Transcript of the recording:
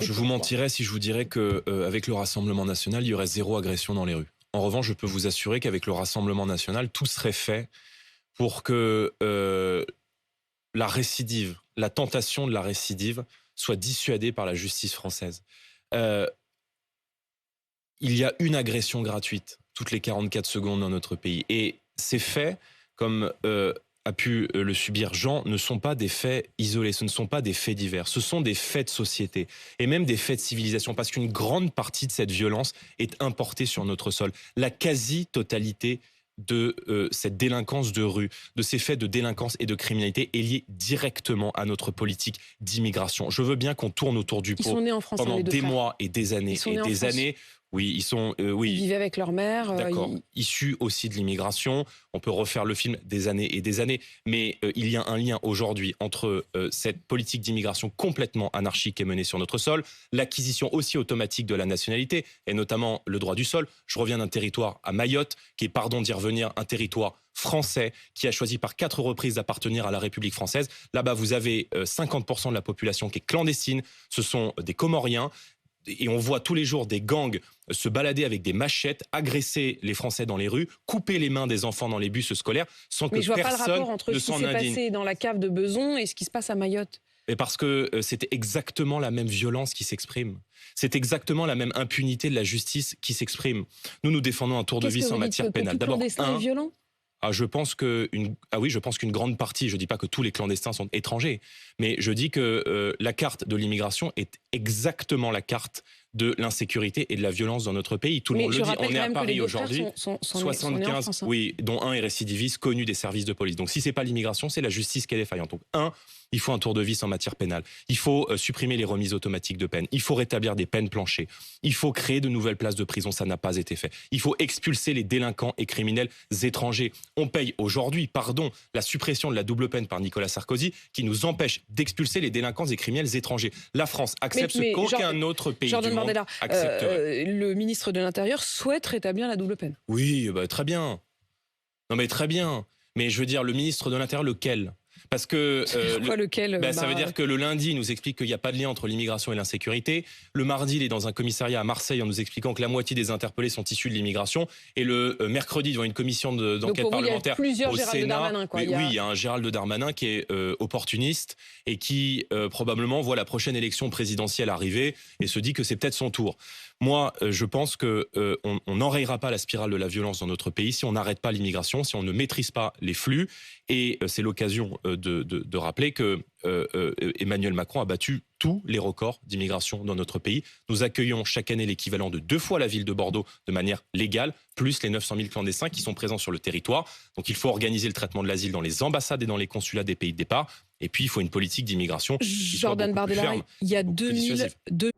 Je vous mentirais si je vous dirais qu'avec le Rassemblement national, il y aurait zéro agression dans les rues. En revanche, je peux vous assurer qu'avec le Rassemblement national, tout serait fait pour que la récidive, la tentation de la récidive, soit dissuadée par la justice française. Il y a une agression gratuite toutes les 44 secondes dans notre pays. Et ces faits, comme a pu le subir Jean, ne sont pas des faits isolés, ce ne sont pas des faits divers, ce sont des faits de société et même des faits de civilisation, parce qu'une grande partie de cette violence est importée sur notre sol. La quasi-totalité de cette délinquance de rue, de ces faits de délinquance et de criminalité est liée directement à notre politique d'immigration. Je veux bien qu'on tourne autour du pot pendant des mois et des années et des années. Oui, ils sont... oui. Ils vivaient avec leur mère. D'accord. Issus aussi de l'immigration. On peut refaire le film des années et des années. Mais il y a un lien aujourd'hui entre cette politique d'immigration complètement anarchique qui est menée sur notre sol, l'acquisition aussi automatique de la nationalité, et notamment le droit du sol. Je reviens d'un territoire à Mayotte, qui est, pardon d'y revenir, un territoire français, qui a choisi par 4 reprises d'appartenir à la République française. Là-bas, vous avez 50% de la population qui est clandestine. Ce sont des Comoriens. Et on voit tous les jours des gangs se balader avec des machettes, agresser les Français dans les rues, couper les mains des enfants dans les bus scolaires sans que personne ne s'en indigne. Mais je vois pas le rapport entre ce qui s'est passé dans la cave de Bezons et ce qui se passe à Mayotte. Et parce que c'était exactement la même violence qui s'exprime. C'est exactement la même impunité de la justice qui s'exprime. Nous défendons un tour de vis en matière pénale. D'abord, est violent. Je pense qu'une grande partie, je ne dis pas que tous les clandestins sont étrangers, mais je dis que la carte de l'immigration est exactement la carte de l'insécurité et de la violence dans notre pays. Tout le monde le dit. On est à Paris aujourd'hui, 75, oui, dont un est récidiviste, connu des services de police. Donc si c'est pas l'immigration, c'est la justice qui est défaillante. Donc il faut un tour de vis en matière pénale. Il faut supprimer les remises automatiques de peine. Il faut rétablir des peines planchées. Il faut créer de nouvelles places de prison. Ça n'a pas été fait. Il faut expulser les délinquants et criminels étrangers. On paye aujourd'hui, la suppression de la double peine par Nicolas Sarkozy qui nous empêche d'expulser les délinquants et criminels étrangers. La France accepte ce qu'aucun autre pays du monde accepterait. Le ministre de l'Intérieur souhaite rétablir la double peine. Oui, très bien. Non mais très bien. Mais je veux dire, le ministre de l'Intérieur, lequel ? Parce que lequel ça veut dire que le lundi, il nous explique qu'il n'y a pas de lien entre l'immigration et l'insécurité. Le mardi, il est dans un commissariat à Marseille en nous expliquant que la moitié des interpellés sont issus de l'immigration. Et le mercredi, devant une commission d'enquête parlementaire au Sénat, il y a un Gérald Darmanin qui est opportuniste et qui probablement voit la prochaine élection présidentielle arriver et se dit que c'est peut-être son tour. Moi, je pense qu'on n'enrayera pas la spirale de la violence dans notre pays si on n'arrête pas l'immigration, si on ne maîtrise pas les flux. Et c'est l'occasion de rappeler que Emmanuel Macron a battu tous les records d'immigration dans notre pays. Nous accueillons chaque année l'équivalent de 2 fois la ville de Bordeaux de manière légale, plus les 900 000 clandestins qui sont présents sur le territoire. Donc il faut organiser le traitement de l'asile dans les ambassades et dans les consulats des pays de départ. Et puis il faut une politique d'immigration qui soit beaucoup plus ferme, il y a 2002